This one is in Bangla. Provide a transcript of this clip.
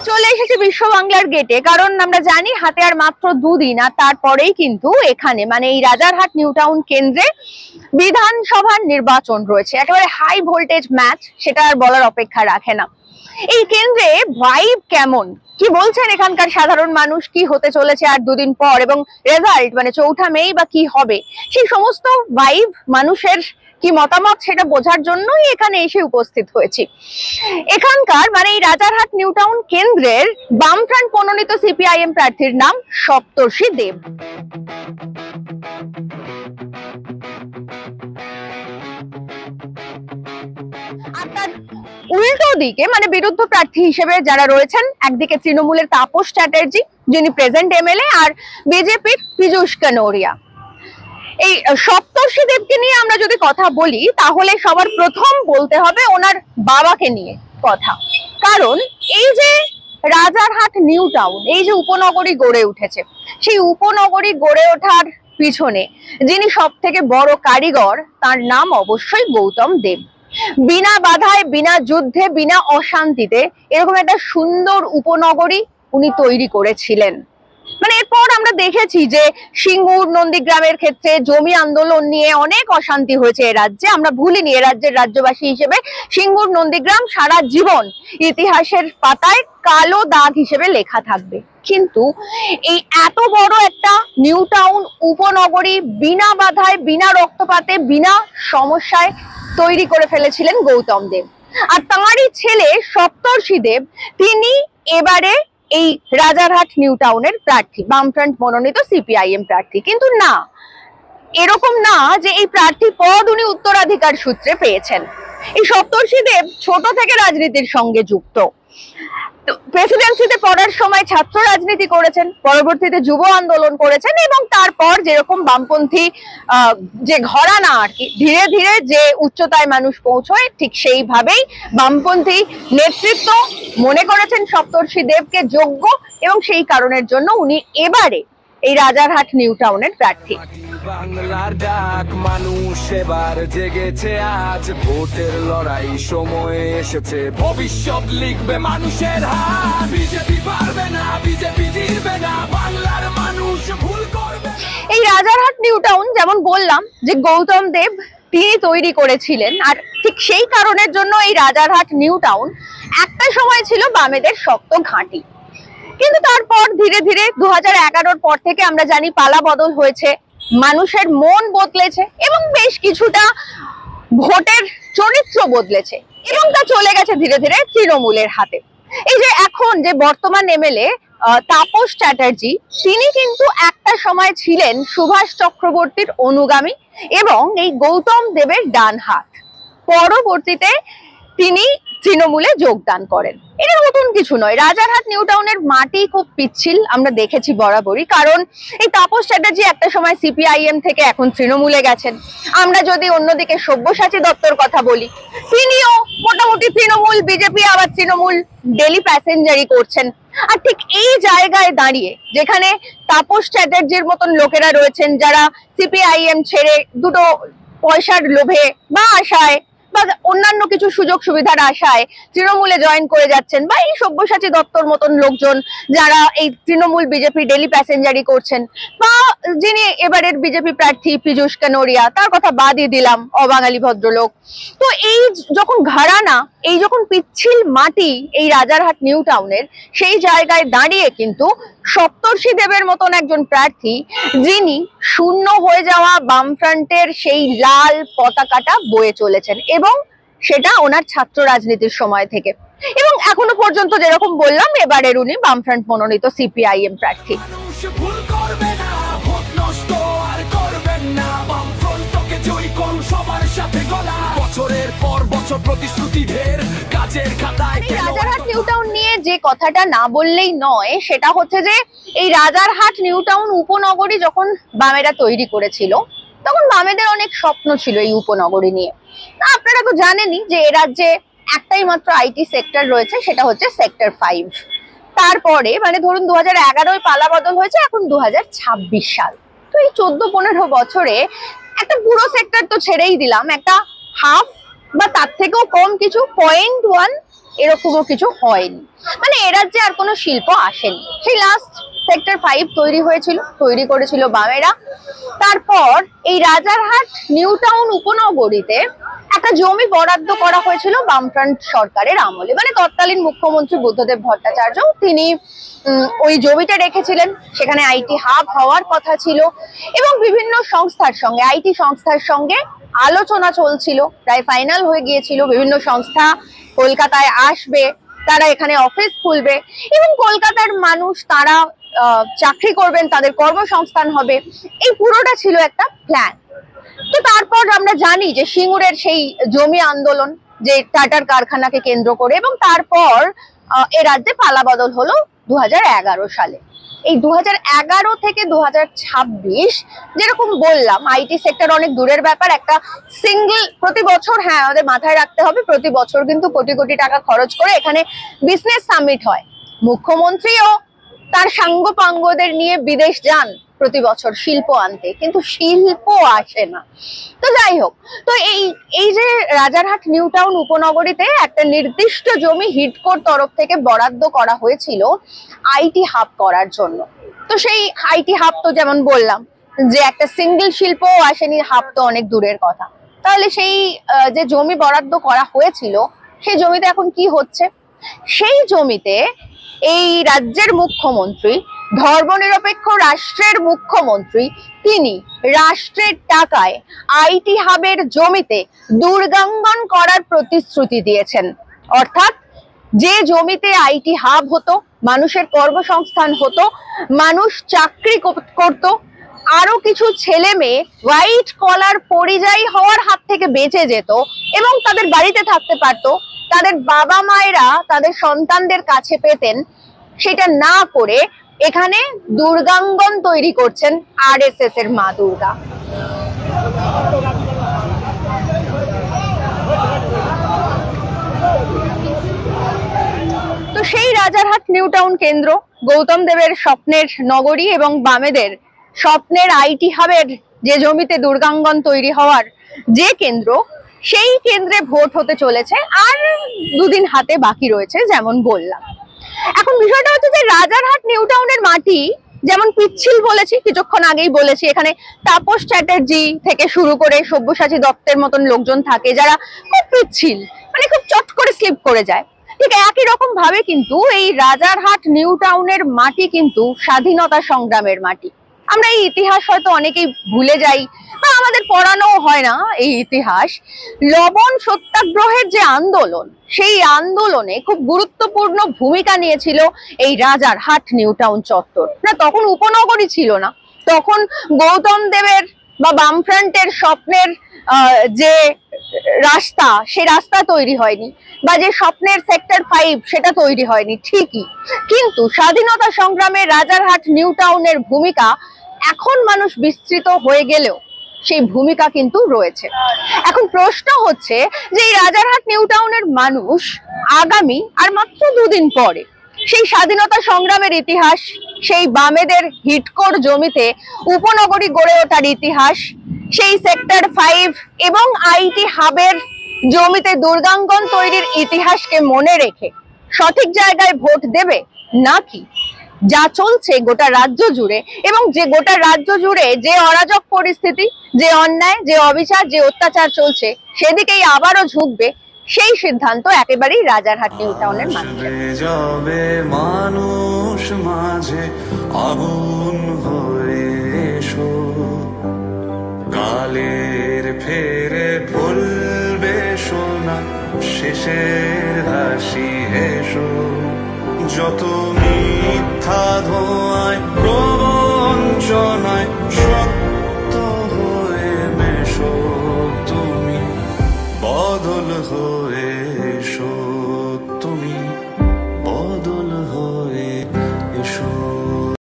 চলে এসেছে বিশ্ব বাংলার গেটে, কারণ আমরা জানি হাতে আর মাত্র দুদিন, আর তারপরেই কিন্তু এখানে মানে এই রাজারহাট নিউ টাউন কেন্দ্রে বিধানসভার নির্বাচন রয়েছে। একেবারে হাই ভোল্টেজ ম্যাচ, সেটা আর বলার অপেক্ষা রাখে না। এই কেন্দ্রে ভাইব কেমন, কি বলছেন এখানকার সাধারণ মানুষ, কি হতে চলেছে আর দুদিন পর, এবং রেজাল্ট মানে 4 মেই বা কি হবে, সেই সমস্ত ভাইব মানুষের কি মতামত সেটা বোঝার জন্যই এখানে এসে উপস্থিত হয়েছি। এখানকার মানে এই রাজারহাট নিউ টাউন কেন্দ্রের বামফ্রন্ট মনোনীত সিপিআইএম প্রার্থীর নাম সপ্তর্ষি দেব। উল্টো দিকে মানে বিরুদ্ধ প্রার্থী হিসেবে যারা রয়েছেন, একদিকে তৃণমূলের তাপস চ্যাটার্জি যিনি প্রেজেন্ট এমএলএ, আর বিজেপির পীযূষ কানোরিয়া। এই সপ্তর্ষি দেবকে নিয়ে আমরা যদি কথা বলি তাহলে সবার প্রথম বলতে হবে ওনার বাবাকে নিয়ে কথা। কারণ এই যে রাজারহাট নিউ টাউন, এই যে উপনগরী গড়ে উঠেছে, সেই উপনগরী গড়ে ওঠার পিছনে যিনি সব থেকে বড় কারিগর, তার নাম অবশ্যই গৌতম দেব। বিনা বাধায়, বিনা যুদ্ধে, বিনা অশান্তিতে এরকম একটা সুন্দর উপনগরী উনি তৈরি করেছিলেন। মানে এরপর আমরা দেখেছি যে সিঙ্গুর, নন্দীগ্রামের ক্ষেত্রে জমি আন্দোলন নিয়ে অনেক অশান্তি হয়েছে এ রাজ্যে। আমরা ভুলিনি, এ রাজ্যের রাজ্যবাসী হিসেবে সিঙ্গুর, নন্দীগ্রাম সারা জীবন ইতিহাসের পাতায় কালো দাগ হিসেবে লেখা থাকবে। কিন্তু এই এত বড় একটা নিউ টাউন উপনগরী বিনা বাধায়, বিনা রক্তপাতে, বিনা সমস্যায় তৈরি করে ফেলেছিলেন গৌতম দেব। আর তাঁরই ছেলে সপ্তর্ষি দেব, তিনি এবারে এই রাজারহাট নিউ টাউনের প্রার্থী, বামফ্রন্ট মনোনীত সিপিআইএম প্রার্থী। কিন্তু না, এরকম না যে এই প্রার্থী পদ উনি উত্তরাধিকার সূত্রে পেয়েছেন। এই সপ্তর্ষি দেব ছোট থেকে রাজনীতির সঙ্গে যুক্ত। প্রেসিডেন্সিতে পড়ার সময় ছাত্র রাজনীতি করেছেন, পরবর্তীতে যুব আন্দোলন করেছেন, এবং তারপর যেরকম বামপন্থী যে ঘরানা আর কি ধীরে ধীরে যে উচ্চতায় মানুষ পৌঁছয়, ঠিক সেইভাবেই বামপন্থী নেতৃত্ব মনে করেছেন সপ্তর্ষি দেবকে যোগ্য, এবং সেই কারণের জন্য উনি এবারে এই রাজারহাট নিউ টাউনের প্রার্থী। বাংলার ডাক মানুষ এবার জেগেছে, আজ ভোটের লড়াই সময় এসেছে, ভবিষ্যৎ লিখবে মানুষের হাত। বিজেপি পারবে না, বিজেপি জিতবে না, বাংলার মানুষ ভুল করবে। এই রাজারহাট নিউ টাউন যেমন বললাম যে গৌতম দেব তিনি তৈরি করেছিলেন, আর ঠিক সেই কারণের জন্য এই রাজারহাট নিউ টাউন একটা সময় ছিল বামেদের শক্ত ঘাঁটি। কিন্তু তারপর ধীরে ধীরে 2011-র পর থেকে আমরা জানি পালা বদল হয়েছে, মানুষের মন বদলেছে, এবং বেশ কিছুটা ভোটের চরিত্র বদলেছে, এবং তা চলে গেছে ধীরে ধীরে তৃণমূলের হাতে। এই যে এখন যে বর্তমান এমএলএ তাপস চ্যাটার্জি, তিনি কিন্তু একটা সময় ছিলেন সুভাষ চক্রবর্তীর অনুগামী এবং এই গৌতম দেবের ডান হাত। পরবর্তীতে তিনি তৃণমূলে যোগদান করেন। এটা নতুন কিছু নয়। রাজারহাট নিউ টাউনের মাটি খুব পিচ্ছিল, আমরা দেখেছি বরাবরই। কারণ এই তাপস চ্যাটার্জি একটা সময় সিপিআইএম থেকে এখন তৃণমূলে গেছেন। আমরা যদি অন্যদিকে সব্যসাচী দত্তর কথা বলি, তিনিও মোটামুটি তৃণমূল, বিজেপি আবার তৃণমূল ডেলি প্যাসেঞ্জারি করছেন। আর ঠিক এই জায়গায় দাঁড়িয়ে যেখানে তাপস চ্যাটার্জির মতন লোকেরা রয়েছেন যারা সিপিআইএম ছেড়ে দুটো পয়সার লোভে বা আশায় বা অন্যান্য কিছু সুযোগ সুবিধার আশায় তৃণমূলে জয়েন করে যাচ্ছেন, বা এই সব্যসাচী দত্তর মতন লোকজন যারা এই তৃণমূল বিজেপি ডেলি প্যাসেঞ্জারি করছেন, বা যিনি এবারের বিজেপি প্রার্থী পীযূষ কানোরিয়া, তার কথা বাদই দিলাম, অবাঙালি ভদ্রলোক। তো এই যখন ঘরানা, এই যখন পিচ্ছিল মাটি এই রাজারহাট নিউ টাউনের, সেই জায়গায় দাঁড়িয়ে কিন্তু সপ্তর্ষি দেবের মতন একজন প্রার্থী, যিনি শূন্য হয়ে যাওয়া বামফ্রন্টের সেই লাল পতাকাটা বয়ে চলেছেন, এবং সেটা ওনার ছাত্র রাজনীতির সময় থেকে, এবং এখনো পর্যন্ত যেরকম বললাম এবারের উনি বামফ্রন্ট মনোনীত সিপিআইএম প্রার্থী। বছরের পর বছর প্রতিশ্রুতি ঢের, কাজের খাতায়। রাজারহাট নিউ টাউন নিয়ে যে কথাটা না বললেই নয় সেটা হচ্ছে যে এই রাজারহাট নিউ টাউন উপনগরী যখন বামেরা তৈরি করেছিল, তখন বামেদের অনেক স্বপ্ন ছিল এই উপনগরী নিয়ে। আপনারা তো জানেনই যে এ রাজ্যে একটাই মাত্র আইটি সেক্টর রয়েছে, সেটা হচ্ছে সেক্টর 5। তারপরে মানে ধরুন 2011-য় পালা বদল হয়েছে, এখন 2026 সাল। তো এই 14-15 বছরে একটা পুরো সেক্টর তো ছেড়েই দিলাম, একটা হাফ বা তার থেকেও কম কিছু 0.1 এরকমও কিছু হয়নি, মানে এ রাজ্যে আর কোনো শিল্প আসেনি। সেই লাস্ট সেক্টর 5 তৈরি করেছিল বামেরা। তারপর এই রাজারহাট নিউ টাউন উপনগরীতে একটা জমি বরাদ্দ করা হয়েছিল বামফ্রন্ট সরকারের আমলে, মানে তৎকালীন মুখ্যমন্ত্রী বুদ্ধদেব ভট্টাচার্য তিনি ওই জমিটা রেখেছিলেন। সেখানে আইটি হাব হওয়ার কথা ছিল এবং বিভিন্ন সংস্থার সঙ্গে, আইটি সংস্থার সঙ্গে আলোচনা চলছিল, প্রায় ফাইনাল হয়ে গিয়েছিল। বিভিন্ন সংস্থা কলকাতায় আসবে, তারা এখানে অফিস খুলবে এবং কলকাতার মানুষ তারা চাকরি করবেন, তাদের কর্মসংস্থান হবে, এই পুরোটা ছিল একটা প্ল্যান। তো তারপর আমরা জানি যে সিঙ্গুরের সেই জমি আন্দোলন, যে টাটার কারখানাকে কেন্দ্র করে, এবং তারপর এ রাজ্যে পালাবদল হলো 2011 সালে। এই 2011 থেকে 2026, যেরকম বললাম আইটি সেক্টর অনেক দূরের ব্যাপার। একটা সিঙ্গেল প্রতি বছর, হ্যাঁ আমাদের মাথায় রাখতে হবে, প্রতি বছর কিন্তু কোটি কোটি টাকা খরচ করে এখানে বিজনেস সামিট হয়। মুখ্যমন্ত্রীও তার সাঙ্গপাঙ্গদের নিয়ে বিদেশ যান প্রতি বছর শিল্প আনতে, কিন্তু শিল্প আসে না। তো যাই হোক, তো এই যে রাজারহাট নিউ টাউন উপনগরীতে একটা নির্দিষ্ট জমি হিডকোর তরফ থেকে বরাদ্দ করা হয়েছিল আইটি হাব করার জন্য। তো সেই আইটি হাব তো যেমন বললাম যে একটা সিঙ্গেল শিল্পও আসেনি, হাব তো অনেক দূরের কথা। তাহলে সেই যে জমি বরাদ্দ করা হয়েছিল সেই জমিতে এখন কি হচ্ছে? সেই জমিতে এই রাজ্যের মুখ্যমন্ত্রী, ধর্মনিরপেক্ষ রাষ্ট্রের মুখ্যমন্ত্রী, তিনি রাষ্ট্রের টাকায় আইটি হাবের জমিতে দুর্গাঙ্গন করার প্রতিশ্রুতি দিয়েছেন। অর্থাৎ যে জমিতে আইটি হাব হতো, মানুষের কর্মসংস্থান হতো, মানুষ চাকরি করত, আরো কিছু ছেলে মেয়ে হোয়াইট কলার পরিযায়ী হওয়ার হাত থেকে বেঁচে যেত এবং তাদের বাড়িতে থাকতে পারতো, তাদের বাবা মায়েরা তাদের সন্তানদের কাছে পেতেন, সেটা না করে এখানে দুর্গাঙ্গন তৈরি করছেন আরএসএস এর মা দুর্গা। তো সেই রাজারহাট নিউ টাউন কেন্দ্র, গৌতম দেবের স্বপ্নের নগরী এবং বামেদের স্বপ্নের আইটি হাবের যে জমিতে দুর্গাঙ্গন তৈরি হওয়ার যে কেন্দ্র, সেই কেন্দ্রে ভোট হতে চলেছে আর দুদিন হাতে বাকি রয়েছে যেমন বললাম। এখন বিষয়টা হচ্ছে যে রাজারহাট নিউ টাউনের মাটি যেমন পিচ্ছিল বলেছি, কিছুক্ষণ আগেই বলেছি, এখানে তাপস চ্যাটার্জি থেকে শুরু করে সব্যসাচী দত্তের মতন লোকজন থাকে যারা খুব পিচ্ছিল, মানে খুব চট করে স্লিপ করে যায়। ঠিক একই রকম ভাবে কিন্তু এই রাজারহাট নিউ টাউনের মাটি কিন্তু স্বাধীনতা সংগ্রামের মাটি। আমরা এই ইতিহাস হয়তো অনেকেই ভুলে যাই বা আমাদের পড়ানো হয় না এই ইতিহাস। লবণ সত্যাগ্রহের যে আন্দোলন, সেই আন্দোলনে খুব গুরুত্বপূর্ণ ভূমিকা নিয়েছিল এই রাজারহাট নিউ টাউন চত্বর। না তখন উপনগরী ছিল না, তখন গৌতম দেবের বা বামফ্রন্টের স্বপ্নের যে রাস্তা, সে রাস্তা তৈরি হয়নি, বা যে স্বপ্নের সেক্টর 5 সেটা তৈরি হয়নি ঠিকই, কিন্তু স্বাধীনতা সংগ্রামে রাজারহাট নিউ টাউনের ভূমিকা এখন মানুষ বিস্তৃত হয়ে গেলেও সেই ভূমিকা কিন্তু রয়েছে। এখন প্রশ্ন হচ্ছে যে এই রাজারহাট নিউ টাউনের মানুষ আগামী আর মাত্র দুদিন পরে সেই স্বাধীনতা সংগ্রামের ইতিহাস, সেই বামেদের হিডকোর জমিতে উপনগরী গড়ে ওঠার ইতিহাস, সেই সেক্টর 5 এবং আইটি হাবের জমিতে দুর্গাঙ্গন তৈরির ইতিহাসকে মনে রেখে সঠিক জায়গায় ভোট দেবে, নাকি যা চলছে গোটা রাজ্য জুড়ে এবং যে গোটা রাজ্য জুড়ে যে অরাজক পরিস্থিতি, যে অন্যায়, যে অবিচার, যে অত্যাচার চলছে সেদিকেই আবারও ঝুঁকবে, সেই সিদ্ধান্ত একেবারেই রাজারহাট নিউ টাউনের মানুষ মাঝে আগুন হয়ে এসো, কালের ফেরে ভুলবে সোনা শেষের হাসি এসো, যত মিথ্যা ধোঁয়ায় প্রবঞ্চনায় সত্য হয়ে মেশো, তুমি বদল হয়ে